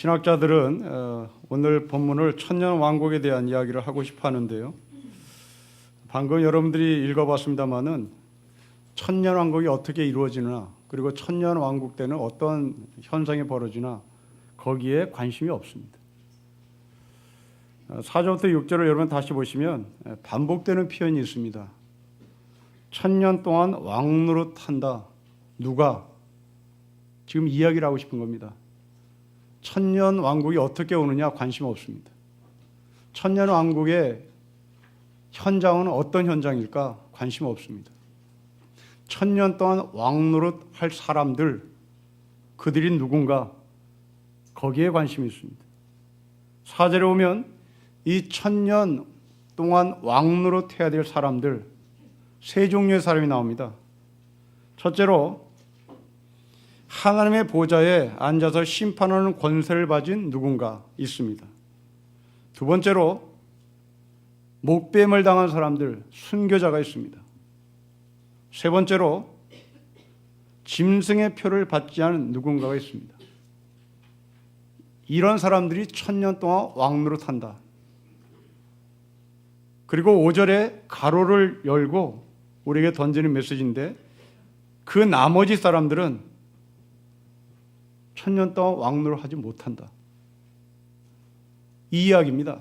신학자들은 오늘 본문을 천년 왕국에 대한 이야기를 하고 싶어 하는데요. 방금 여러분들이 읽어봤습니다마는 천년 왕국이 어떻게 이루어지나, 그리고 천년 왕국 때는 어떤 현상이 벌어지나 거기에 관심이 없습니다. 4절부터 6절을 여러분 다시 보시면 반복되는 표현이 있습니다. 천년 동안 왕노릇한다. 누가? 지금 이야기를 하고 싶은 겁니다. 천년 왕국이 어떻게 오느냐 관심 없습니다. 천년 왕국의 현장은 어떤 현장일까 관심 없습니다. 천년 동안 왕노릇 할 사람들, 그들이 누군가, 거기에 관심이 있습니다. 4절에 오면 이 천년 동안 왕노릇 해야 될 사람들, 세 종류의 사람이 나옵니다. 첫째로 하나님의 보좌에 앉아서 심판하는 권세를 가진 누군가 있습니다. 두 번째로 목뱀을 당한 사람들, 순교자가 있습니다. 세 번째로 짐승의 표를 받지 않은 누군가가 있습니다. 이런 사람들이 천년 동안 왕노릇한다. 그리고 5절에 가로를 열고 우리에게 던지는 메시지인데, 그 나머지 사람들은 천년 동안 왕노릇하지 못한다. 이 이야기입니다.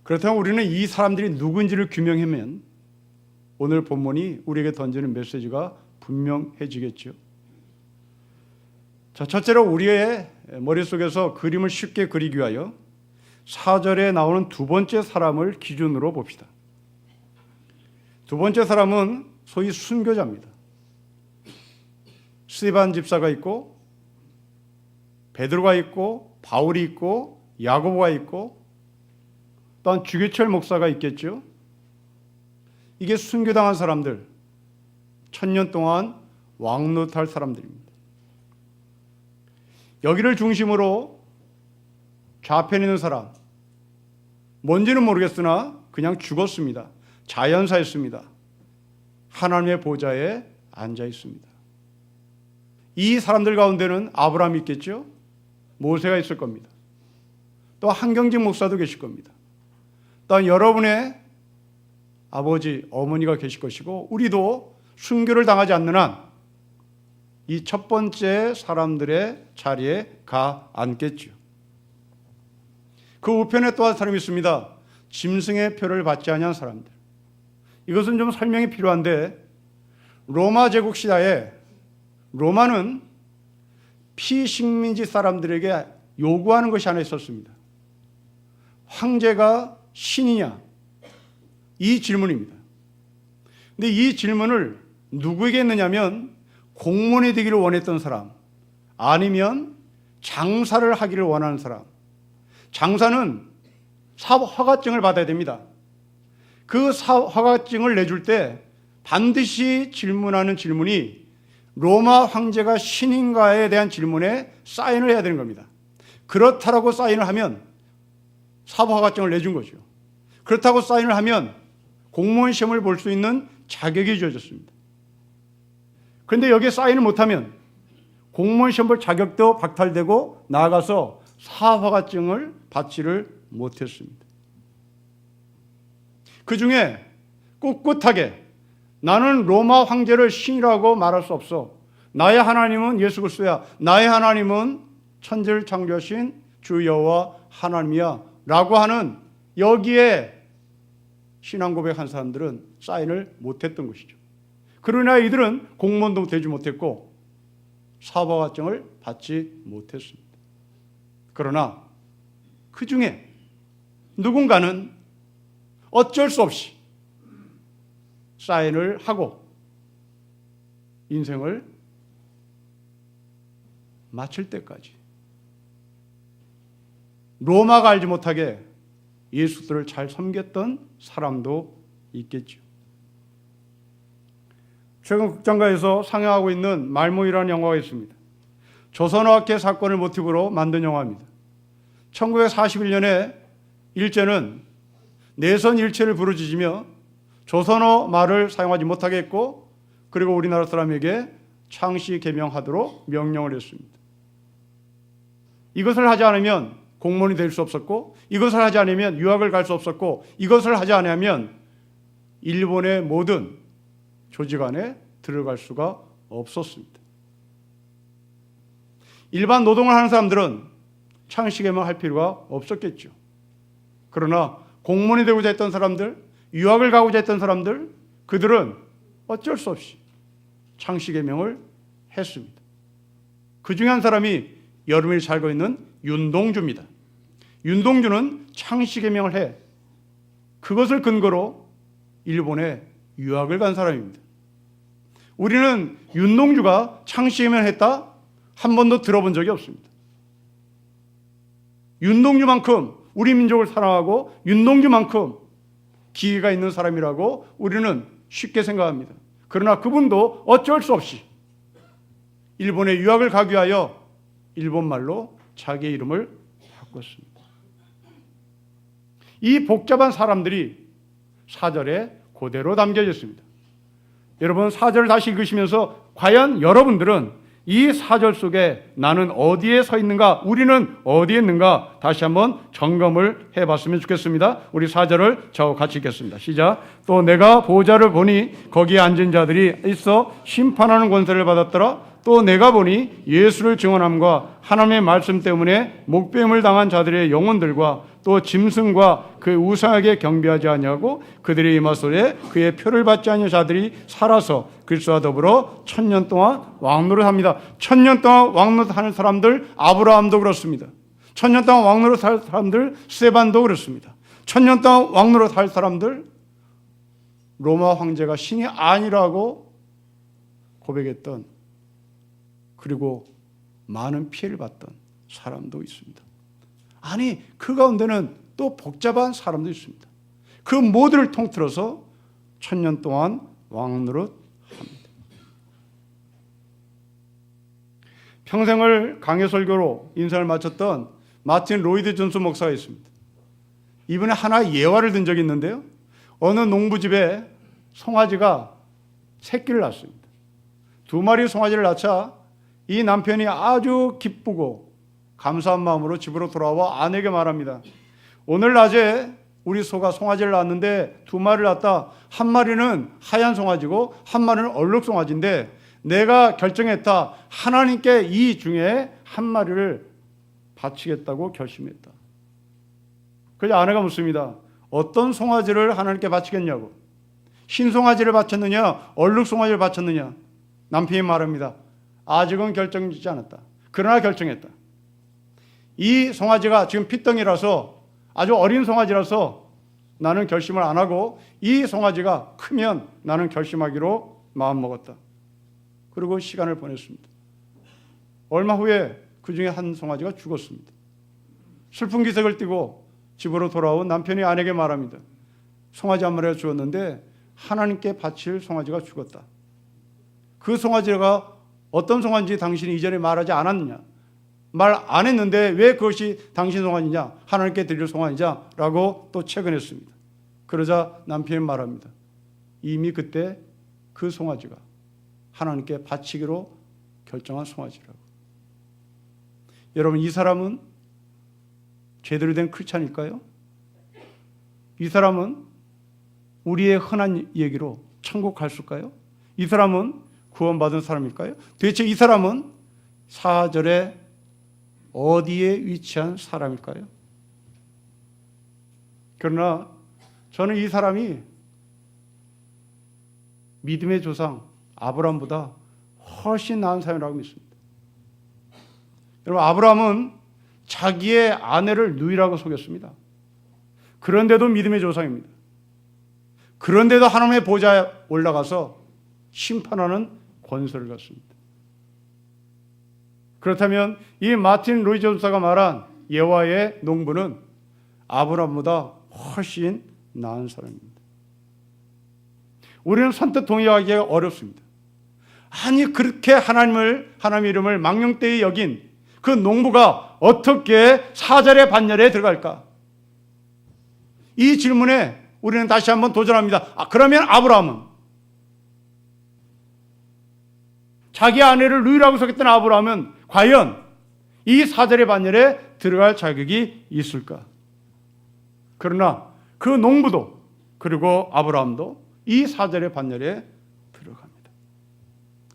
그렇다면 우리는 이 사람들이 누군지를 규명하면 오늘 본문이 우리에게 던지는 메시지가 분명해지겠죠. 자, 첫째로 우리의 머릿속에서 그림을 쉽게 그리기 위하여 4절에 나오는 두 번째 사람을 기준으로 봅시다. 두 번째 사람은 소위 순교자입니다. 스데반 집사가 있고, 베드로가 있고, 바울이 있고, 야고보가 있고, 또한 주기철 목사가 있겠죠. 이게 순교당한 사람들, 천년 동안 왕노릇할 사람들입니다. 여기를 중심으로 좌편에 있는 사람, 뭔지는 모르겠으나 그냥 죽었습니다. 자연사였습니다. 하나님의 보좌에 앉아 있습니다. 이 사람들 가운데는 아브라함이 있겠죠. 모세가 있을 겁니다. 또 한경직 목사도 계실 겁니다. 또한 여러분의 아버지, 어머니가 계실 것이고, 우리도 순교를 당하지 않는 한 이 첫 번째 사람들의 자리에 가 앉겠죠. 그 우편에 또 한 사람이 있습니다. 짐승의 표를 받지 아니한 사람들. 이것은 좀 설명이 필요한데, 로마 제국 시대에 로마는 피식민지 사람들에게 요구하는 것이 하나 있었습니다. 황제가 신이냐? 이 질문입니다. 근데 이 질문을 누구에게 했느냐면 공무원이 되기를 원했던 사람, 아니면 장사를 하기를 원하는 사람. 장사는 사업 허가증을 받아야 됩니다. 그 사업 허가증을 내줄 때 반드시 질문하는 질문이 로마 황제가 신인가에 대한 질문에 사인을 해야 되는 겁니다. 그렇다라고 사인을 하면 사업 허가증을 내준 거죠. 그렇다고 사인을 하면 공무원 시험을 볼 수 있는 자격이 주어졌습니다. 그런데 여기에 사인을 못하면 공무원 시험 볼 자격도 박탈되고 나아가서 사업 허가증을 받지를 못했습니다. 그 중에 꿋꿋하게 나는 로마 황제를 신이라고 말할 수 없어. 나의 하나님은 예수 그리스도야. 나의 하나님은 천지를 창조하신 주 여호와 하나님이야. 라고 하는 여기에 신앙 고백한 사람들은 사인을 못했던 것이죠. 그러나 이들은 공무원도 되지 못했고 사업허가증을 받지 못했습니다. 그러나 그 중에 누군가는 어쩔 수 없이 사인을 하고 인생을 마칠 때까지 로마가 알지 못하게 예수들을 잘 섬겼던 사람도 있겠죠. 최근 극장가에서 상영하고 있는 말모이라는 영화가 있습니다. 조선어학회 사건을 모티브로 만든 영화입니다. 1941년에 일제는 내선 일체를 부르짖으며 조선어 말을 사용하지 못하게 했고, 그리고 우리나라 사람에게 창씨 개명하도록 명령을 했습니다. 이것을 하지 않으면 공무원이 될 수 없었고, 이것을 하지 않으면 유학을 갈 수 없었고, 이것을 하지 않으면 일본의 모든 조직 안에 들어갈 수가 없었습니다. 일반 노동을 하는 사람들은 창씨개명 할 필요가 없었겠죠. 그러나 공무원이 되고자 했던 사람들, 유학을 가고자 했던 사람들, 그들은 어쩔 수 없이 창씨개명을 했습니다. 그 중에 한 사람이 여러분이 살고 있는 윤동주입니다. 윤동주는 창씨개명을 해 그것을 근거로 일본에 유학을 간 사람입니다. 우리는 윤동주가 창씨개명을 했다? 한 번도 들어본 적이 없습니다. 윤동주만큼 우리 민족을 사랑하고 윤동주만큼 기회가 있는 사람이라고 우리는 쉽게 생각합니다. 그러나 그분도 어쩔 수 없이 일본에 유학을 가기 위하여 일본말로 자기의 이름을 바꿨습니다. 이 복잡한 사람들이 사절에 그대로 담겨져 있습니다. 여러분, 사절을 다시 읽으시면서 과연 여러분들은 이 사절 속에 나는 어디에 서 있는가, 우리는 어디에 있는가 다시 한번 점검을 해봤으면 좋겠습니다. 우리 사절을 저와 같이 읽겠습니다. 시작. 또 내가 보좌를 보니 거기에 앉은 자들이 있어 심판하는 권세를 받았더라. 또 내가 보니 예수를 증언함과 하나님의 말씀 때문에 목배임을 당한 자들의 영혼들과 또 짐승과 그 우상에게 경배하지 아니하고 그들의 이마소리에 그의 표를 받지 아니한 자들이 살아서 그리스도와 더불어 1000년 동안 왕노릇합니다. 1000년 동안 왕노릇하는 사람들, 아브라함도 그렇습니다. 1000년 동안 왕노릇할 사람들, 스데반도 그렇습니다. 1000년 동안 왕노릇할 사람들, 로마 황제가 신이 아니라고 고백했던, 그리고 많은 피해를 봤던 사람도 있습니다. 아니, 그 가운데는 또 복잡한 사람도 있습니다. 그 모두를 통틀어서 1000년 동안 왕노릇합니다. 평생을 강해 설교로 인생을 마쳤던 마틴 로이드 존스 목사가 있습니다. 이분이 하나 예화를 든 적이 있는데요. 어느 농부집에 송아지가 새끼를 낳습니다. 2마리 송아지를 낳자 이 남편이 아주 기쁘고 감사한 마음으로 집으로 돌아와 아내에게 말합니다. 오늘 낮에 우리 소가 송아지를 낳았는데 2마리를 낳았다. 1마리는 하얀 송아지고 1마리는 얼룩 송아지인데 내가 결정했다. 하나님께 이 중에 1마리를 바치겠다고 결심했다. 그래서 아내가 묻습니다. 어떤 송아지를 하나님께 바치겠냐고. 흰 송아지를 바쳤느냐, 얼룩 송아지를 바쳤느냐. 남편이 말합니다. 아직은 결정짓지 않았다. 그러나 결정했다. 이 송아지가 지금 핏덩이라서 아주 어린 송아지라서 나는 결심을 안 하고 이 송아지가 크면 나는 결심하기로 마음먹었다. 그리고 시간을 보냈습니다. 얼마 후에 그 중에 한 송아지가 죽었습니다. 슬픈 기색을 띠고 집으로 돌아온 남편이 아내에게 말합니다. 송아지 한 마리가 죽었는데 하나님께 바칠 송아지가 죽었다. 그 송아지가 어떤 송아지인지 당신이 이전에 말하지 않았느냐? 말 안 했는데 왜 그것이 당신 송아지냐? 하나님께 드릴 송아지냐? 라고 또 채근했습니다. 그러자 남편이 말합니다. 이미 그때 그 송아지가 하나님께 바치기로 결정한 송아지라고. 여러분, 이 사람은 제대로 된 크리스찬일까요? 이 사람은 우리의 흔한 얘기로 천국 갈 수 있을까요? 이 사람은 구원받은 사람일까요? 도대체 이 사람은 4절에 어디에 위치한 사람일까요? 그러나 저는 이 사람이 믿음의 조상 아브라함보다 훨씬 나은 사람이라고 믿습니다. 여러분, 아브라함은 자기의 아내를 누이라고 속였습니다. 그런데도 믿음의 조상입니다. 그런데도 하나님의 보좌에 올라가서 심판하는 권세를 갖습니다. 그렇다면 이 마틴 로이드 존스가 말한 예화의 농부는 아브라함보다 훨씬 나은 사람입니다. 우리는 선뜻 동의하기가 어렵습니다. 아니, 그렇게 하나님의 이름을 망령되이 여긴 그 농부가 어떻게 4절의 반열에 들어갈까? 이 질문에 우리는 다시 한번 도전합니다. 그러면 아브라함은, 자기 아내를 누이라고 속였던 아브라함은 과연 이 사절의 반열에 들어갈 자격이 있을까? 그러나 그 농부도 그리고 아브라함도 이 사절의 반열에 들어갑니다.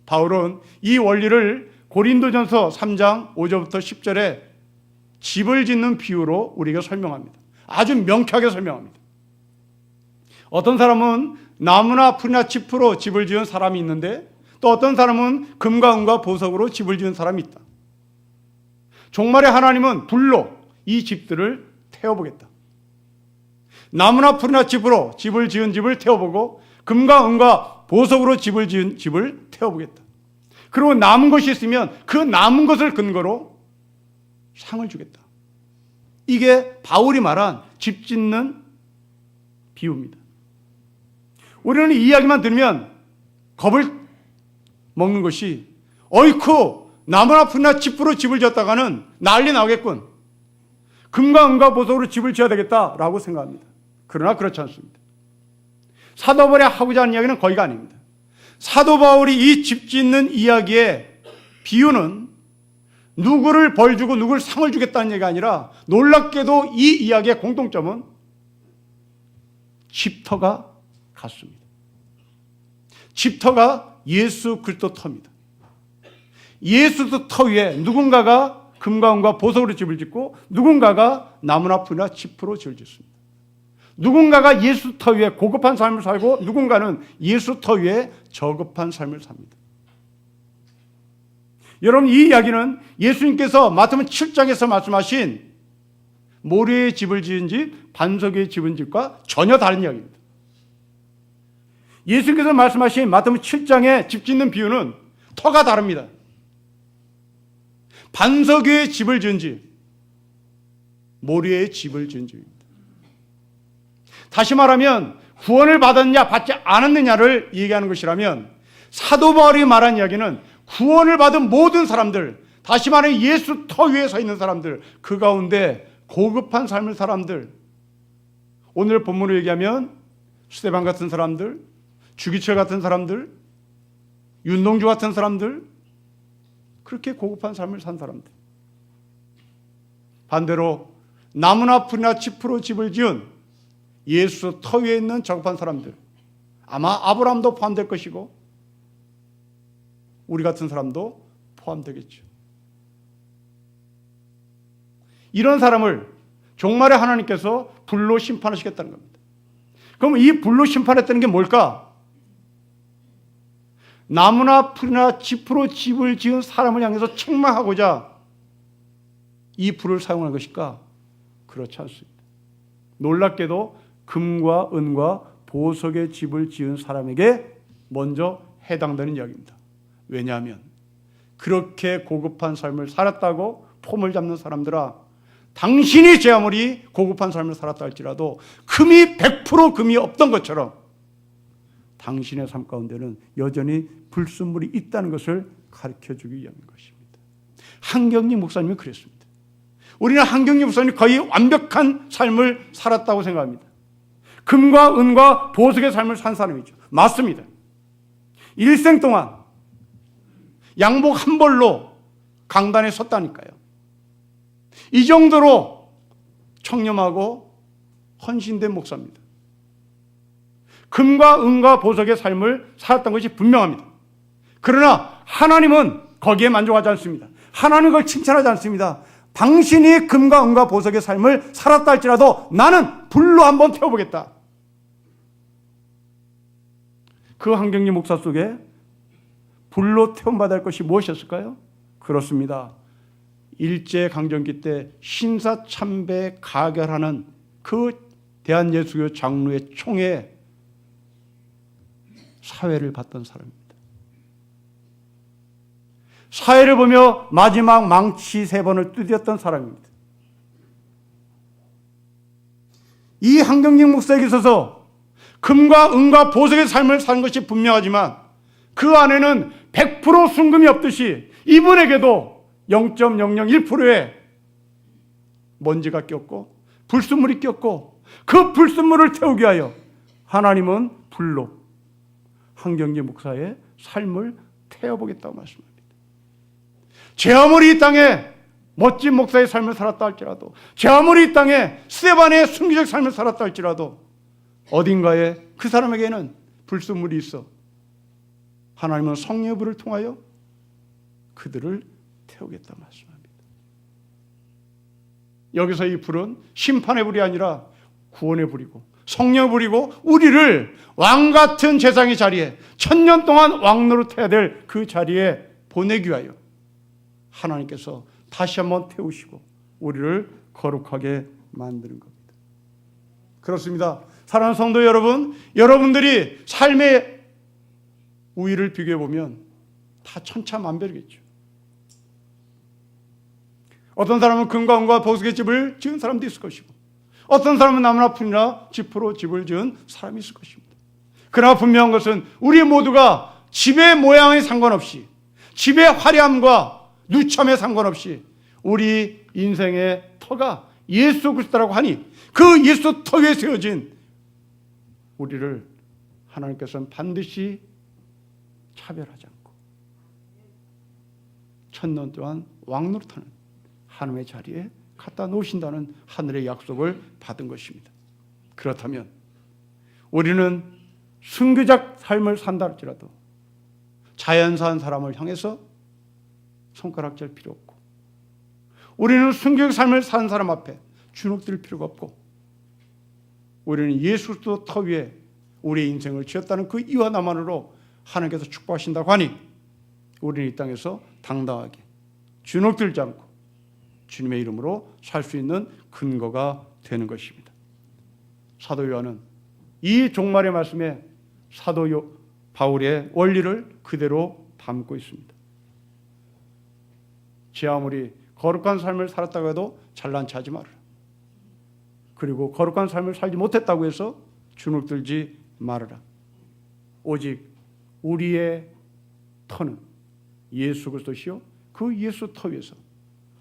바울은 이 원리를 고린도전서 3장 5절부터 10절에 집을 짓는 비유로 우리에게 설명합니다. 아주 명쾌하게 설명합니다. 어떤 사람은 나무나 풀이나 짚으로 집을 지은 사람이 있는데 또 어떤 사람은 금과 은과 보석으로 집을 지은 사람이 있다. 종말에 하나님은 불로 이 집들을 태워보겠다. 나무나 풀이나 짚으로 집을 지은 집을 태워보고 금과 은과 보석으로 집을 지은 집을 태워보겠다. 그리고 남은 것이 있으면 그 남은 것을 근거로 상을 주겠다. 이게 바울이 말한 집 짓는 비유입니다. 우리는 이 이야기만 들으면 겁을 먹는 것이 어이쿠 나무나 풀이나 짚으로 집을 지었다가는 난리 나겠군. 금과 은과 보석으로 집을 지어야 되겠다라고 생각합니다. 그러나 그렇지 않습니다. 사도 바울이 하고자 하는 이야기는 거기가 아닙니다. 사도 바울이 이 집 짓는 이야기의 비유는 누구를 벌 주고 누구를 상을 주겠다는 얘기가 아니라 놀랍게도 이 이야기의 공통점은 집터가 같습니다. 집터가 예수 그리스도 터입니다. 예수 터 위에 누군가가 금과 은과 보석으로 집을 짓고 누군가가 나무나 풀이나 짚으로 집을 짓습니다. 누군가가 예수 터 위에 고급한 삶을 살고 누군가는 예수 터 위에 저급한 삶을 삽니다. 여러분 이 이야기는 예수님께서 마태복음 7장에서 말씀하신 모래의 집을 지은 집, 반석의 집은 집과 전혀 다른 이야기입니다. 예수님께서 말씀하신 마태복음 7장의 집 짓는 비유는 터가 다릅니다. 반석 위에 집을 지은 집, 모래의 집을 지은 집입니다. 다시 말하면 구원을 받았냐 받지 않았느냐를 얘기하는 것이라면 사도 바울이 말한 이야기는 구원을 받은 모든 사람들, 다시 말해 예수 터 위에 서 있는 사람들, 그 가운데 고급한 삶을 사람들, 오늘 본문으로 얘기하면 스데반 같은 사람들, 주기철 같은 사람들, 윤동주 같은 사람들, 그렇게 고급한 삶을 산 사람들. 반대로 나무나 풀이나 짚으로 집을 지은 예수 터 위에 있는 저급한 사람들, 아마 아브라함도 포함될 것이고 우리 같은 사람도 포함되겠죠. 이런 사람을 종말에 하나님께서 불로 심판하시겠다는 겁니다. 그럼 이 불로 심판했다는 게 뭘까? 나무나 풀이나 짚으로 집을 지은 사람을 향해서 책망하고자 이 불을 사용한 것일까? 그렇지 않습니다. 놀랍게도 금과 은과 보석의 집을 지은 사람에게 먼저 해당되는 이야기입니다. 왜냐하면 그렇게 고급한 삶을 살았다고 폼을 잡는 사람들아, 당신이 제 아무리 고급한 삶을 살았다 할지라도 금이 100% 금이 없던 것처럼 당신의 삶 가운데는 여전히 불순물이 있다는 것을 가르쳐주기 위함인 것입니다. 한경리 목사님이 그랬습니다. 우리는 한경리 목사님이 거의 완벽한 삶을 살았다고 생각합니다. 금과 은과 보석의 삶을 산 사람이죠. 맞습니다. 일생 동안 양복 한 벌로 강단에 섰다니까요. 이 정도로 청렴하고 헌신된 목사입니다. 금과 은과 보석의 삶을 살았던 것이 분명합니다. 그러나 하나님은 거기에 만족하지 않습니다. 하나님은 그걸 칭찬하지 않습니다. 당신이 금과 은과 보석의 삶을 살았다 할지라도 나는 불로 한번 태워보겠다. 그 한경리 목사 속에 불로 태움받아야 할 것이 무엇이었을까요? 그렇습니다. 일제강점기 때 신사참배 가결하는 그 대한예수교 장로의 총에 사회를 봤던 사람입니다. 사회를 보며 마지막 망치 3번을 두드렸던 사람입니다. 이 한경리 목사에게 있어서 금과 은과 보석의 삶을 사는 것이 분명하지만 그 안에는 100% 순금이 없듯이 이분에게도 0.001%의 먼지가 꼈고 불순물이 꼈고 그 불순물을 태우기 위하여 하나님은 불로 한경리 목사의 삶을 태워보겠다고 말씀합니다. 제 아무리 이 땅에 멋진 목사의 삶을 살았다 할지라도, 제 아무리 이 땅에 스데반의 순교적 삶을 살았다 할지라도 어딘가에 그 사람에게는 불순물이 있어 하나님은 성령의 불을 통하여 그들을 태우겠다 말씀합니다. 여기서 이 불은 심판의 불이 아니라 구원의 불이고 성령의 불이고, 우리를 왕같은 제사장의 자리에, 1000년 동안 왕노릇해야 될 그 자리에 보내기 위하여 하나님께서 다시 한번 태우시고 우리를 거룩하게 만드는 겁니다. 그렇습니다. 사랑하는 성도 여러분, 여러분들이 삶의 우위를 비교해 보면 다 천차만별이겠죠. 어떤 사람은 금과 은과 보석의 집을 지은 사람도 있을 것이고, 어떤 사람은 나무나 풀이나 짚으로 집을 지은 사람이 있을 것입니다. 그러나 분명한 것은 우리 모두가 집의 모양에 상관없이, 집의 화려함과 누참에 상관없이 우리 인생의 터가 예수 그리스도라고 하니, 그 예수 터 위에 세워진 우리를 하나님께서는 반드시 차별하지 않고 1000년 동안 왕노릇하는 하나님의 자리에 갖다 놓으신다는 하늘의 약속을 받은 것입니다. 그렇다면 우리는 순교적 삶을 산다 할지라도 자연사한 사람을 향해서 손가락질 필요 없고, 우리는 순교적 삶을 사는 사람 앞에 주눅들 필요가 없고, 우리는 예수 그리스도 터 위에 우리의 인생을 지었다는 그 이와 나만으로 하나님께서 축복하신다고 하니 우리는 이 땅에서 당당하게 주눅들지 않고 주님의 이름으로 살 수 있는 근거가 되는 것입니다. 사도 요한은 이 종말의 말씀에 사도 바울의 원리를 그대로 담고 있습니다. 제 아무리 거룩한 삶을 살았다고 해도 잘난 체하지 말아라. 그리고 거룩한 삶을 살지 못했다고 해서 주눅들지 말아라. 오직 우리의 터는 예수 그리스도시요, 그 예수 터 위에서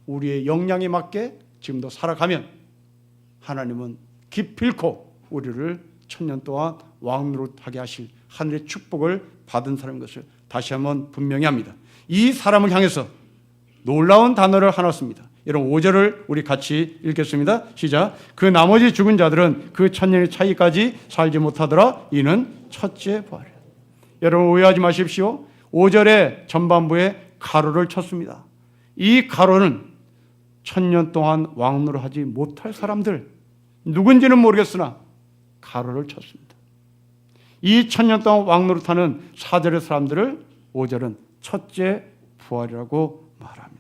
우리의 역량에 맞게 지금도 살아가면 하나님은 기필코 우리를 1000년 동안 왕노릇하게 하실 하늘의 축복을 받은 사람인 것을 다시 한번 분명히 합니다. 이 사람을 향해서 놀라운 단어를 하나 씁니다. 여러분 5절을 우리 같이 읽겠습니다. 시작. 그 나머지 죽은 자들은 그 1000년의 차이까지 살지 못하더라. 이는 첫째 부활이라. 여러분 오해하지 마십시오. 5절의 전반부에 가로를 쳤습니다. 이 가로는 1000년 동안 왕노를 하지 못할 사람들, 누군지는 모르겠으나 가로를 쳤습니다. 이 1000년 동안 왕노릇하는 4절의 사람들을 5절은 첫째 부활이라고 말합니다.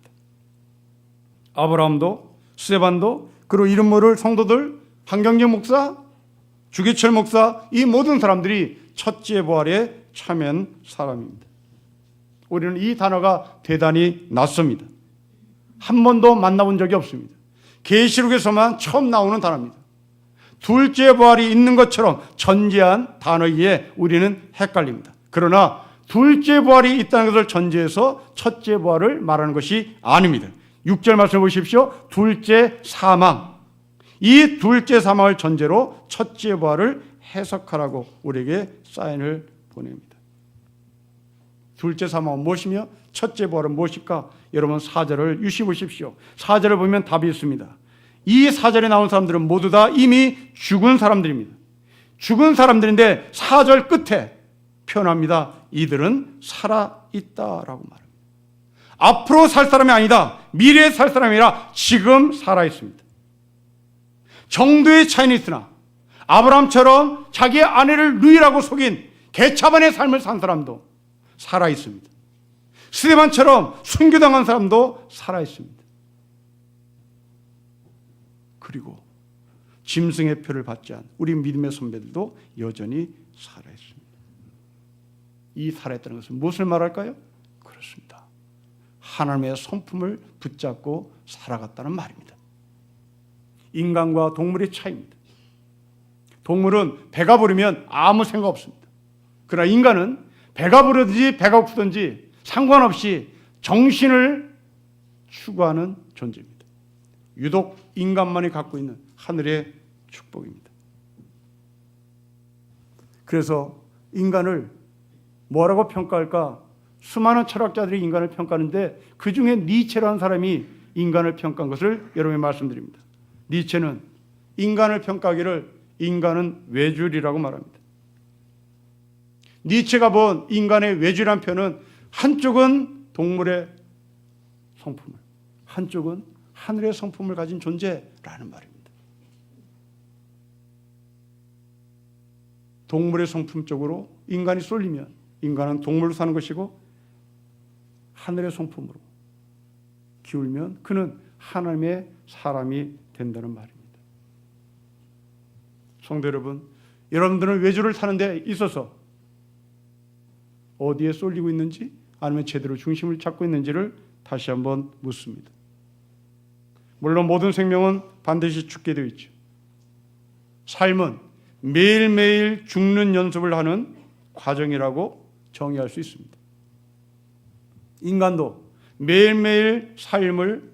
아브라함도 스데반도, 그리고 이름 모를 성도들, 한경재 목사, 주기철 목사, 이 모든 사람들이 첫째 부활에 참여한 사람입니다. 우리는 이 단어가 대단히 낯섭니다. 한 번도 만나본 적이 없습니다. 계시록에서만 처음 나오는 단어입니다. 둘째 부활이 있는 것처럼 전제한 단어이기에 우리는 헷갈립니다. 그러나 둘째 부활이 있다는 것을 전제해서 첫째 부활을 말하는 것이 아닙니다. 6절 말씀 보십시오. 둘째 사망. 이 둘째 사망을 전제로 첫째 부활을 해석하라고 우리에게 사인을 보냅니다. 둘째 사망은 무엇이며 첫째 부활은 무엇일까? 여러분 4절을 유심히 보십시오. 4절을 보면 답이 있습니다. 이 4절에 나온 사람들은 모두 다 이미 죽은 사람들입니다. 죽은 사람들인데 4절 끝에 표현합니다. 이들은 살아있다라고 말합니다. 앞으로 살 사람이 아니다. 미래에 살 사람이 아니라 지금 살아있습니다. 정도의 차이는 있으나 아브라함처럼 자기의 아내를 루이라고 속인 개차반의 삶을 산 사람도 살아있습니다. 스데반처럼 순교당한 사람도 살아있습니다. 그리고 짐승의 표를 받지 않은 우리 믿음의 선배들도 여전히 살아있습니다. 이 살아있다는 것은 무엇을 말할까요? 그렇습니다. 하나님의 성품을 붙잡고 살아갔다는 말입니다. 인간과 동물의 차이입니다. 동물은 배가 부르면 아무 생각 없습니다. 그러나 인간은 배가 부르든지 배가 고프든지 상관없이 정신을 추구하는 존재입니다. 유독 인간만이 갖고 있는 하늘의 축복입니다. 그래서 인간을 뭐라고 평가할까? 수많은 철학자들이 인간을 평가하는데 그 중에 니체라는 사람이 인간을 평가한 것을 여러분에 말씀드립니다. 니체는 인간을 평가하기를 인간은 외줄이라고 말합니다. 니체가 본 인간의 외줄이란 표현은 한쪽은 동물의 성품을, 한쪽은 하늘의 성품을 가진 존재라는 말입니다. 동물의 성품 쪽으로 인간이 쏠리면 인간은 동물로 사는 것이고, 하늘의 성품으로 기울면 그는 하나님의 사람이 된다는 말입니다. 성도 여러분, 여러분들은 외줄을 타는 데 있어서 어디에 쏠리고 있는지, 아니면 제대로 중심을 잡고 있는지를 다시 한번 묻습니다. 물론 모든 생명은 반드시 죽게 되어 있죠. 삶은 매일매일 죽는 연습을 하는 과정이라고 정의할 수 있습니다. 인간도 매일매일 삶을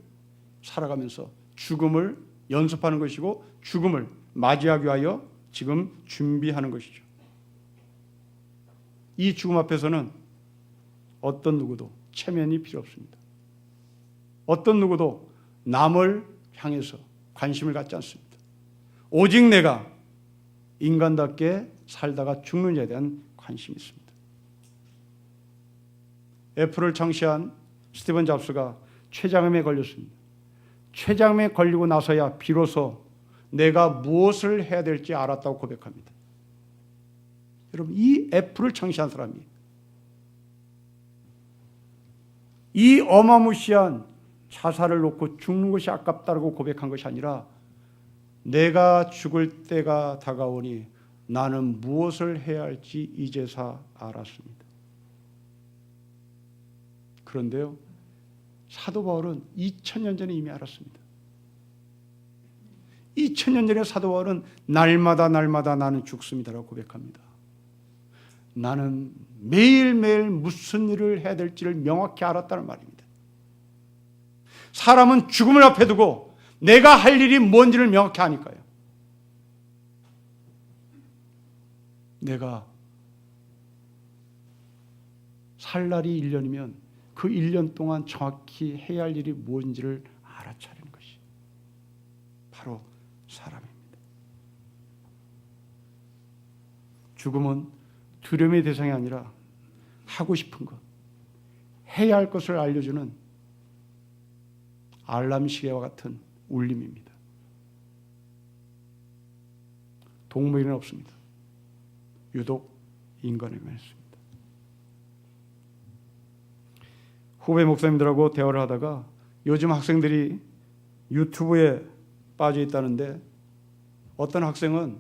살아가면서 죽음을 연습하는 것이고, 죽음을 맞이하기 위하여 지금 준비하는 것이죠. 이 죽음 앞에서는 어떤 누구도 체면이 필요 없습니다. 어떤 누구도 남을 향해서 관심을 갖지 않습니다. 오직 내가 인간답게 살다가 죽는 자에 대한 관심이 있습니다. 애플을 창시한 스티븐 잡스가 췌장암에 걸렸습니다. 췌장암에 걸리고 나서야 비로소 내가 무엇을 해야 될지 알았다고 고백합니다. 여러분, 이 애플을 창시한 사람이 이 어마무시한 자살을 놓고 죽는 것이 아깝다고 고백한 것이 아니라, 내가 죽을 때가 다가오니 나는 무엇을 해야 할지 이제서 알았습니다. 그런데요, 사도 바울은 2000년 전에 이미 알았습니다. 2000년 전에 사도 바울은 날마다 나는 죽습니다라고 고백합니다. 나는 매일매일 무슨 일을 해야 될지를 명확히 알았다는 말입니다. 사람은 죽음을 앞에 두고 내가 할 일이 뭔지를 명확히 아니까요. 내가 살 날이 1년이면 그 1년 동안 정확히 해야 할 일이 뭔지를 알아차리는 것이 바로 사람입니다. 죽음은 두려움의 대상이 아니라 하고 싶은 것, 해야 할 것을 알려주는 알람 시계와 같은 울림입니다. 동물에는 없습니다. 유독 인간에게만 있습니다. 후배 목사님들하고 대화를 하다가 요즘 학생들이 유튜브에 빠져 있다는데, 어떤 학생은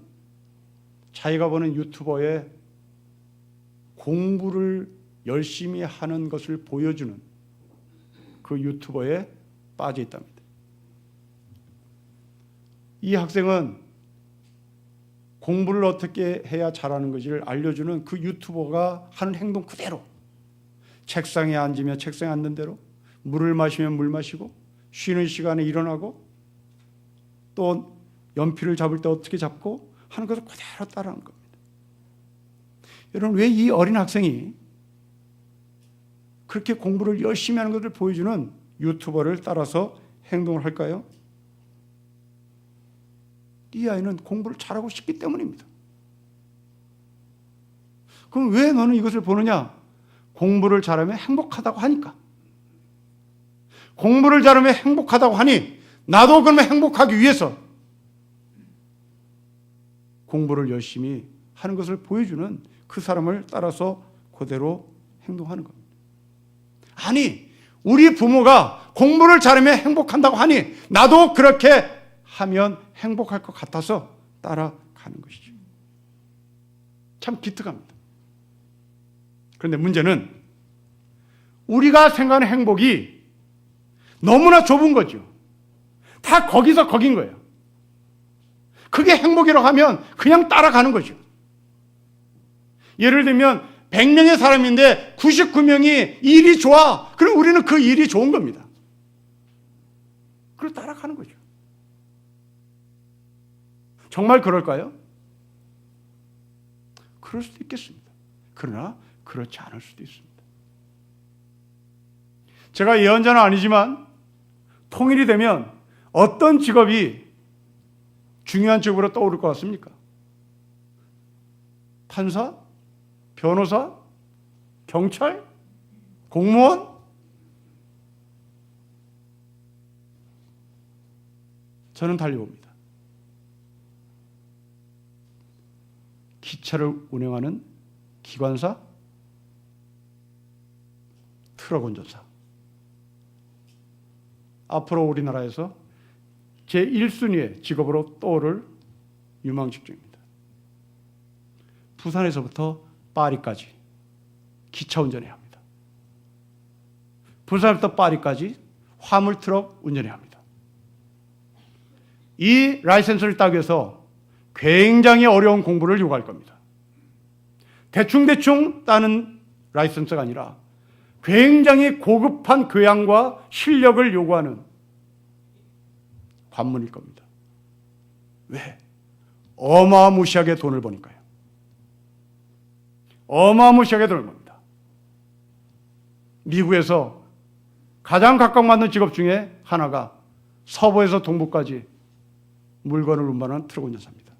자기가 보는 유튜버의 공부를 열심히 하는 것을 보여주는 그 유튜버에 빠져 있답니다. 이 학생은 공부를 어떻게 해야 잘하는 것을 알려주는 그 유튜버가 하는 행동 그대로, 책상에 앉으면 책상에 앉는 대로, 물을 마시면 물 마시고, 쉬는 시간에 일어나고, 또 연필을 잡을 때 어떻게 잡고 하는 것을 그대로 따라하는 겁니다. 여러분, 왜 이 어린 학생이 그렇게 공부를 열심히 하는 것을 보여주는 유튜버를 따라서 행동을 할까요? 이 아이는 공부를 잘하고 싶기 때문입니다. 그럼 왜 너는 이것을 보느냐? 공부를 잘하면 행복하다고 하니까. 공부를 잘하면 행복하다고 하니 나도 그러면 행복하기 위해서 공부를 열심히 하는 것을 보여주는 그 사람을 따라서 그대로 행동하는 겁니다. 아니, 우리 부모가 공부를 잘하면 행복한다고 하니 나도 그렇게 하면 행복할 것 같아서 따라가는 것이죠. 참 기특합니다. 그런데 문제는 우리가 생각하는 행복이 너무나 좁은 거죠. 다 거기서 거긴 거예요. 그게 행복이라고 하면 그냥 따라가는 거죠. 예를 들면 100명의 사람인데 99명이 일이 좋아. 그럼 우리는 그 일이 좋은 겁니다. 그걸 따라가는 거죠. 정말 그럴까요? 그럴 수도 있겠습니다. 그러나 그렇지 않을 수도 있습니다. 제가 예언자는 아니지만 통일이 되면 어떤 직업이 중요한 직업으로 떠오를 것 같습니까? 판사? 변호사? 경찰? 공무원? 저는 달리 봅니다. 기차를 운행하는 기관사? 트럭 운전사. 앞으로 우리나라에서 제1순위의 직업으로 떠오를 유망 직종입니다. 부산에서부터 파리까지 기차 운전해야 합니다. 부산부터 파리까지 화물 트럭 운전해야 합니다. 이 라이센스를 따기 위해서 굉장히 어려운 공부를 요구할 겁니다. 대충대충 따는 라이센스가 아니라 굉장히 고급한 교양과 실력을 요구하는 관문일 겁니다. 왜? 어마무시하게 돈을 버니까요. 어마무시하게 돈을 법니다. 미국에서 가장 각광받는 직업 중에 하나가 서부에서 동부까지 물건을 운반하는 트럭 운전사입니다.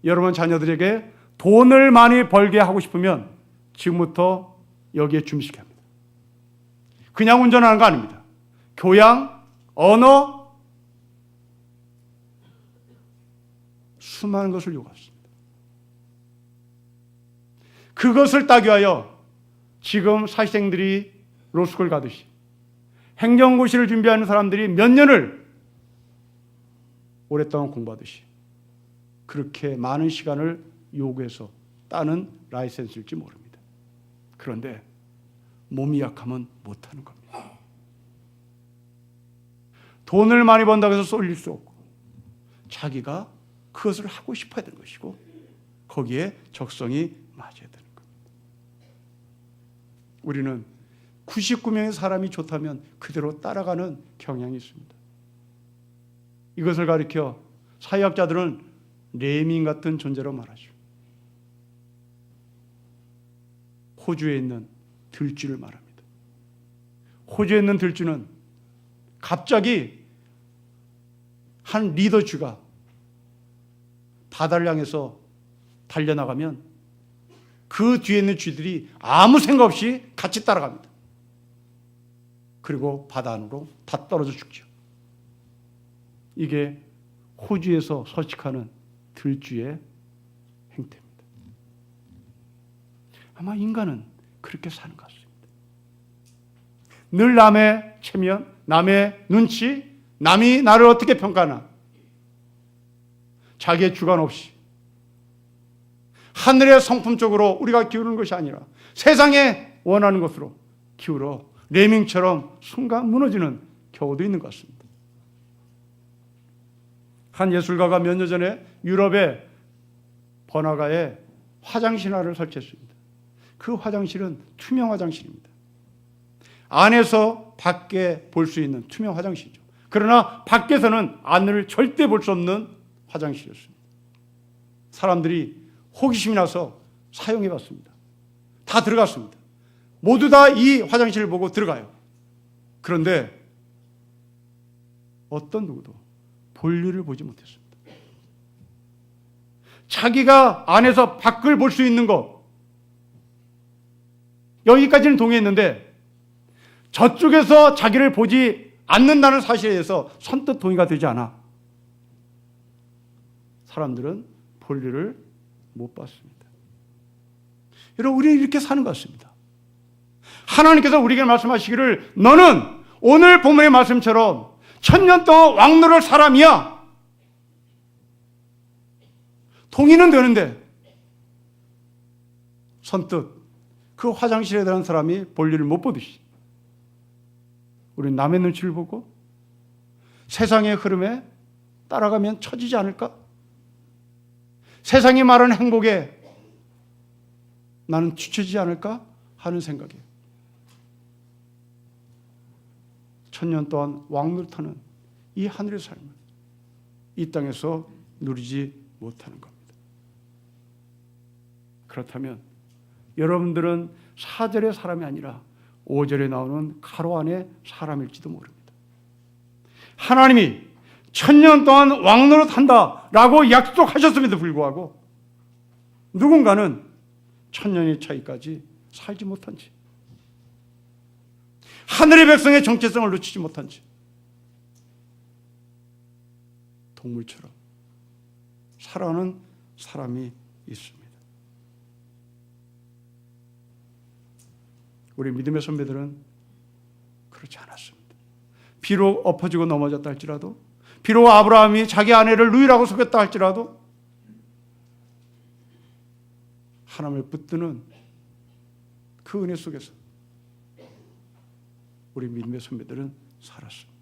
여러분 자녀들에게 돈을 많이 벌게 하고 싶으면 지금부터 여기에 준비시켜야 합니다. 그냥 운전하는 거 아닙니다. 교양, 언어, 수많은 것을 요구했습니다. 그것을 따기 위하여 지금 사시생들이 로스쿨 가듯이 행정고시를 준비하는 사람들이 몇 년을 오랫동안 공부하듯이 그렇게 많은 시간을 요구해서 따는 라이센스일지 모릅니다. 그런데 몸이 약하면 못하는 겁니다. 돈을 많이 번다고 해서 쏠릴 수 없고 자기가 그것을 하고 싶어야 되는 것이고 거기에 적성이 맞아야 되는 겁니다. 우리는 99명의 사람이 좋다면 그대로 따라가는 경향이 있습니다. 이것을 가리켜 사회학자들은 레밍 같은 존재로 말하죠. 호주에 있는 들쥐를 말합니다. 호주에 있는 들쥐는 갑자기 한 리더 쥐가 바다를 향해서 달려나가면 그 뒤에 있는 쥐들이 아무 생각 없이 같이 따라갑니다. 그리고 바다 안으로 다 떨어져 죽죠. 이게 호주에서 서식하는 들쥐의 행태입니다. 아마 인간은 그렇게 사는 것 같습니다. 늘 남의 체면, 남의 눈치, 남이 나를 어떻게 평가하나 자기의 주관 없이 하늘의 성품 쪽으로 우리가 기울는 것이 아니라 세상에 원하는 것으로 기울어 레밍처럼 순간 무너지는 경우도 있는 것 같습니다. 한 예술가가 몇 년 전에 유럽의 번화가에 화장실 하나를 설치했습니다. 그 화장실은 투명 화장실입니다. 안에서 밖에 볼 수 있는 투명 화장실이죠. 그러나 밖에서는 안을 절대 볼 수 없는 화장실이었습니다. 사람들이 호기심이 나서 사용해 봤습니다. 다 들어갔습니다. 모두 다 이 화장실을 보고 들어가요. 그런데 어떤 누구도 볼일을 보지 못했습니다. 자기가 안에서 밖을 볼 수 있는 것 여기까지는 동의했는데 저쪽에서 자기를 보지 않는다는 사실에 대해서 선뜻 동의가 되지 않아 사람들은 볼일을 못 봤습니다. 여러분 우리는 이렇게 사는 것 같습니다. 하나님께서 우리에게 말씀하시기를 너는 오늘 본문의 말씀처럼 1000년 동안 왕노를 사람이야. 동의는 되는데 선뜻 그 화장실에 들어간 사람이 볼일을 못 보듯이 우리는 남의 눈치를 보고 세상의 흐름에 따라가면 처지지 않을까? 세상이 말하는 행복에 나는 뒤처지지 않을까 하는 생각이에요. 1000년 동안 왕노릇하는 이 하늘의 삶을 이 땅에서 누리지 못하는 겁니다. 그렇다면 여러분들은 사절의 사람이 아니라 5절에 나오는 가로 안에 사람일지도 모릅니다. 하나님이 1000년 동안 왕노릇한다라고 약속하셨음에도 불구하고 누군가는 1000년의 차이까지 살지 못한 채, 하늘의 백성의 정체성을 놓치지 못한 채 동물처럼 살아가는 사람이 있습니다. 우리 믿음의 선배들은 그렇지 않았습니다. 비록 엎어지고 넘어졌다 할지라도, 비록 아브라함이 자기 아내를 누이라고 속였다 할지라도 하나님을 붙드는 그 은혜 속에서 우리 믿음의 선배들은 살았습니다.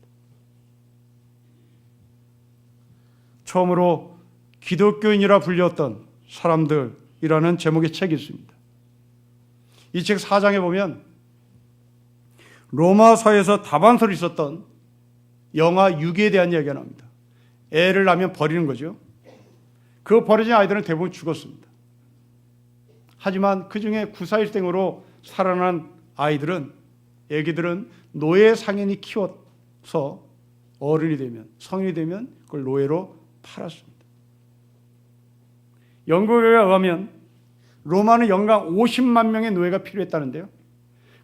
처음으로 기독교인이라 불렸던 사람들이라는 제목의 책이 있습니다. 이 책 4장에 보면 로마서에서 다반서로 있었던 영아 유기에 대한 이야기가 나옵니다. 애를 낳으면 버리는 거죠. 그 버려진 아이들은 대부분 죽었습니다. 하지만 그 중에 941생으로 살아난 아이들은, 애기들은 노예 상인이 키워서 어른이 되면, 성인이 되면 그걸 노예로 팔았습니다. 연구에 의하면 로마는 연간 50만 명의 노예가 필요했다는데요.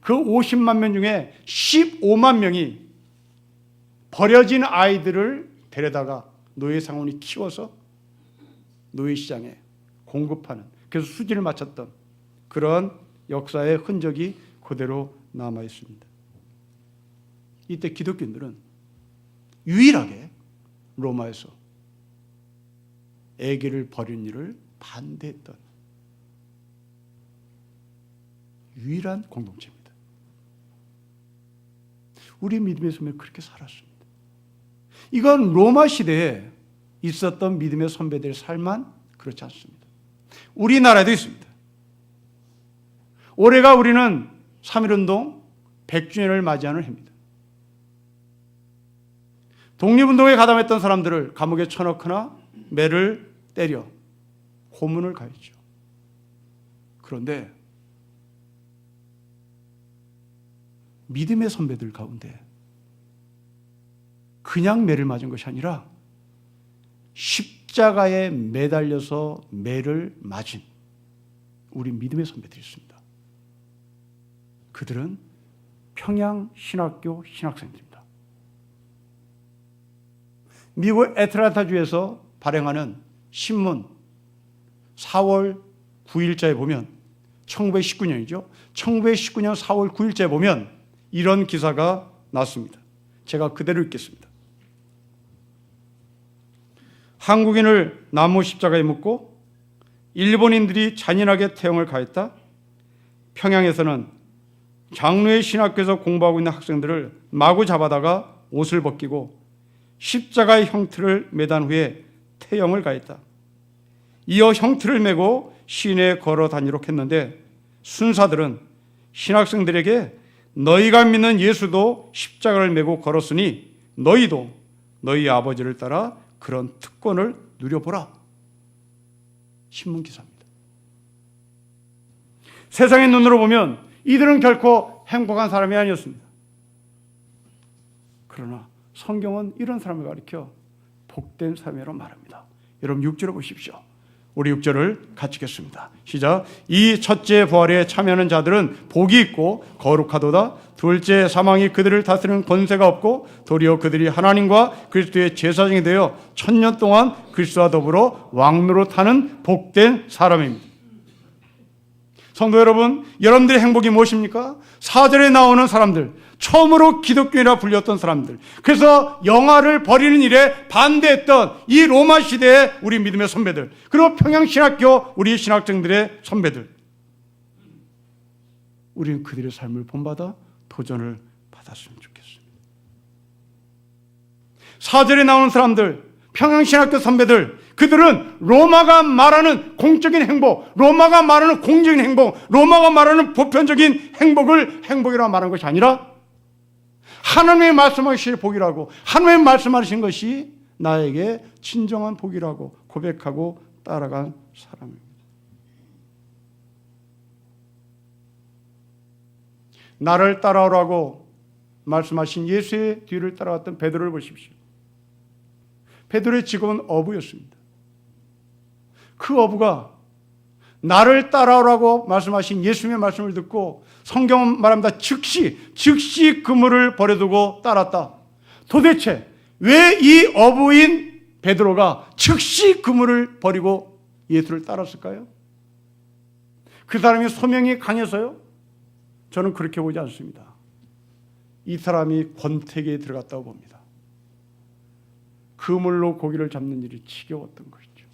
그 50만 명 중에 15만 명이 버려진 아이들을 데려다가 노예 상원이 키워서 노예 시장에 공급하는, 그래서 수지를 맞췄던 그런 역사의 흔적이 그대로 남아 있습니다. 이때 기독교인들은 유일하게 로마에서 아기를 버리는 일을 반대했던 유일한 공동체입니다. 우리 믿음의 선배는 그렇게 살았습니다. 이건 로마 시대에 있었던 믿음의 선배들의 삶만 그렇지 않습니다. 우리나라에도 있습니다. 올해가 우리는 3.1운동 100주년을 맞이하는 해입니다. 독립운동에 가담했던 사람들을 감옥에 쳐넣거나 매를 때려 고문을 가했죠. 그런데 믿음의 선배들 가운데 그냥 매를 맞은 것이 아니라 십자가에 매달려서 매를 맞은 우리 믿음의 선배들이 있습니다. 그들은 평양신학교 신학생들입니다. 미국 애틀랜타주에서 발행하는 신문 4월 9일자에 보면 1919년이죠. 1919년 4월 9일자에 보면 이런 기사가 났습니다. 제가 그대로 읽겠습니다. 한국인을 나무 십자가에 묶고 일본인들이 잔인하게 태형을 가했다. 평양에서는 장로의 신학교에서 공부하고 있는 학생들을 마구 잡아다가 옷을 벗기고 십자가의 형틀을 매단 후에 태형을 가했다. 이어 형틀을 메고 시내에 걸어 다니도록 했는데 순사들은 신학생들에게 너희가 믿는 예수도 십자가를 메고 걸었으니 너희도 너희 아버지를 따라 그런 특권을 누려보라. 신문 기사입니다. 세상의 눈으로 보면 이들은 결코 행복한 사람이 아니었습니다. 그러나 성경은 이런 사람을 가리켜 복된 사람이라고 말합니다. 여러분 6절을 보십시오. 우리 6절을 같이 읽겠습니다. 시작. 이 첫째 부활에 참여하는 자들은 복이 있고 거룩하도다. 둘째 사망이 그들을 다스리는 권세가 없고 도리어 그들이 하나님과 그리스도의 제사장이 되어 1000년 동안 그리스도와 더불어 왕노릇하는 복된 사람입니다. 성도 여러분, 여러분들의 행복이 무엇입니까? 4절에 나오는 사람들, 처음으로 기독교인이라 불렸던 사람들, 그래서 영아를 버리는 일에 반대했던 이 로마 시대의 우리 믿음의 선배들, 그리고 평양신학교 우리 신학생들의 선배들, 우리는 그들의 삶을 본받아 도전을 받았으면 좋겠습니다. 4절에 나오는 사람들, 평양신학교 선배들, 그들은 로마가 말하는 공적인 행복, 로마가 말하는 공적인 행복, 로마가 말하는 보편적인 행복을 행복이라고 말하는 것이 아니라 하나님의 말씀하신 복이라고, 하나님의 말씀하신 것이 나에게 진정한 복이라고 고백하고 따라간 사람입니다. 나를 따라오라고 말씀하신 예수의 뒤를 따라왔던 베드로를 보십시오. 베드로의 직업은 어부였습니다. 그 어부가 나를 따라오라고 말씀하신 예수님의 말씀을 듣고 성경은 말합니다. 즉시 그물을 버려두고 따랐다. 도대체 왜 이 어부인 베드로가 즉시 그물을 버리고 예수를 따랐을까요? 그 사람의 소명이 강해서요? 저는 그렇게 보지 않습니다. 이 사람이 권태기에 들어갔다고 봅니다. 그물로 고기를 잡는 일이 지겨웠던 것이죠.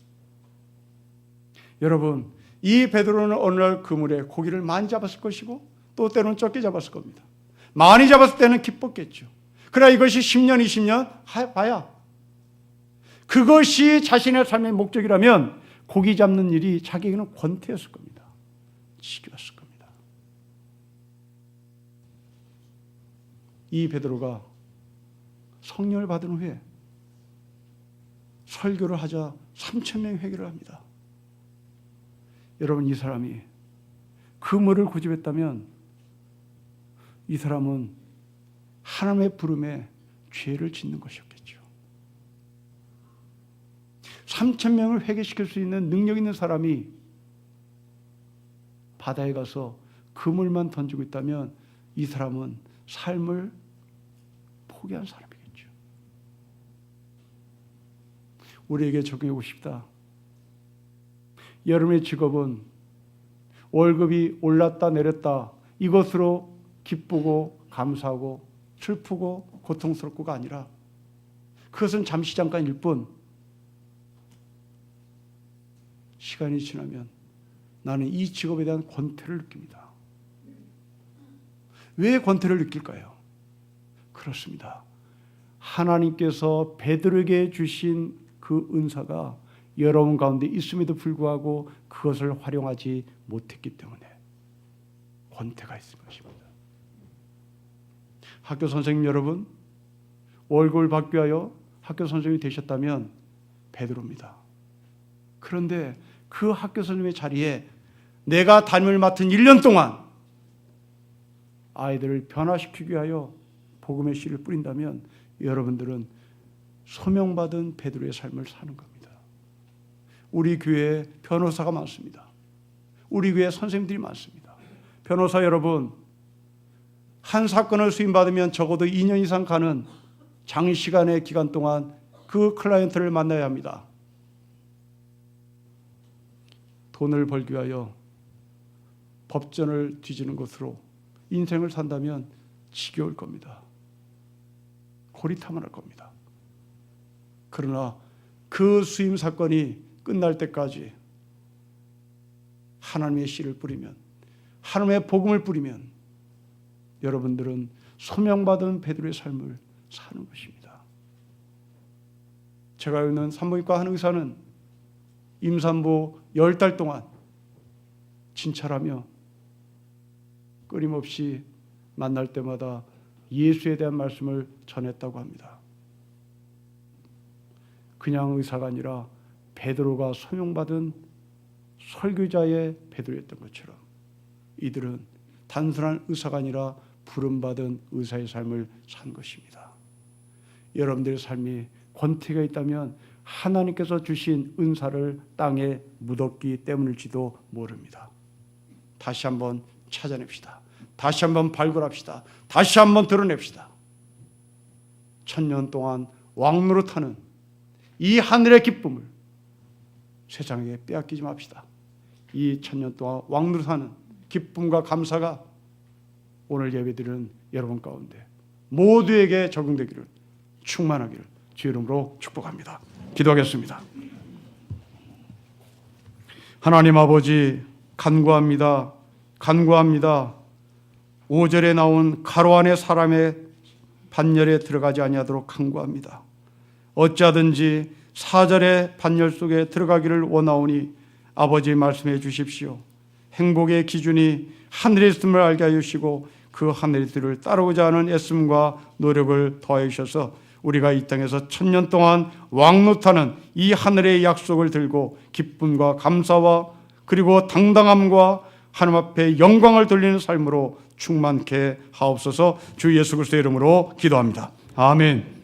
여러분, 이 베드로는 어느 날 그물에 고기를 많이 잡았을 것이고 또 때로는 적게 잡았을 겁니다. 많이 잡았을 때는 기뻤겠죠. 그러나 이것이 10년, 20년 봐야 그것이 자신의 삶의 목적이라면 고기 잡는 일이 자기에게는 권태였을 겁니다. 지겨웠을 겁니다. 이 베드로가 성령을 받은 후에 설교를 하자 3,000명이 회개를 합니다. 여러분, 이 사람이 그물을 고집했다면 이 사람은 하나님의 부름에 죄를 짓는 것이었겠죠. 3,000명을 회개시킬 수 있는 능력 있는 사람이 바다에 가서 그물만 던지고 있다면 이 사람은 삶을 포기한 사람이겠죠. 우리에게 적용하고 싶다. 여러분의 직업은 월급이 올랐다 내렸다 이것으로 기쁘고 감사하고 슬프고 고통스럽고가 아니라 그것은 잠시 잠깐일 뿐 시간이 지나면 나는 이 직업에 대한 권태를 느낍니다. 왜 권태를 느낄까요? 그렇습니다. 하나님께서 베드로에게 주신 그 은사가 여러분 가운데 있음에도 불구하고 그것을 활용하지 못했기 때문에 권태가 있을 것입니다. 학교 선생님 여러분, 월급을 받기 위하여 학교 선생님이 되셨다면 베드로입니다. 그런데 그 학교 선생님의 자리에 내가 담임을 맡은 1년 동안 아이들을 변화시키기 위하여 복음의 씨를 뿌린다면 여러분들은 소명받은 베드로의 삶을 사는 겁니다. 우리 교회에 변호사가 많습니다. 우리 교회에 선생님들이 많습니다. 변호사 여러분, 한 사건을 수임받으면 적어도 2년 이상 가는 장시간의 기간 동안 그 클라이언트를 만나야 합니다. 돈을 벌기 위하여 법전을 뒤지는 것으로 인생을 산다면 지겨울 겁니다. 고리타만할 겁니다. 그러나 그 수임 사건이 끝날 때까지 하나님의 씨를 뿌리면, 하나님의 복음을 뿌리면 여러분들은 소명받은 베드로의 삶을 사는 것입니다. 제가 있는 산부인과 한 의사는 임산부 10달 동안 진찰하며 끊임없이 만날 때마다 예수에 대한 말씀을 전했다고 합니다. 그냥 의사가 아니라 베드로가 소명받은 설교자의 베드로였던 것처럼 이들은 단순한 의사가 아니라 부름받은 의사의 삶을 산 것입니다. 여러분들의 삶이 권태가 있다면 하나님께서 주신 은사를 땅에 묻었기 때문일지도 모릅니다. 다시 한번 찾아냅시다. 다시 한번 발굴합시다. 다시 한번 드러냅시다. 1000년 동안 왕노릇하는 이 하늘의 기쁨을 세상에 빼앗기지 맙시다. 이 1000년 동안 왕노릇하는 기쁨과 감사가 오늘 예배드리는 여러분 가운데 모두에게 적용되기를, 충만하기를 주의 이름으로 축복합니다. 기도하겠습니다. 하나님 아버지, 간구합니다. 5절에 나온 가로 안의 사람의 반열에 들어가지 아니하도록 간구합니다. 어찌하든지 4절의 반열 속에 들어가기를 원하오니 아버지 말씀해 주십시오. 행복의 기준이 하늘에 있음을 알게 하여 주시고 그 하늘의 뜻을 따르고자 하는 애씀과 노력을 더하여 주셔서 우리가 이 땅에서 1000년 동안 왕노릇하는 이 하늘의 약속을 들고 기쁨과 감사와 그리고 당당함과 하나님 앞에 영광을 돌리는 삶으로 충만케 하옵소서. 주 예수 그리스도의 이름으로 기도합니다. 아멘.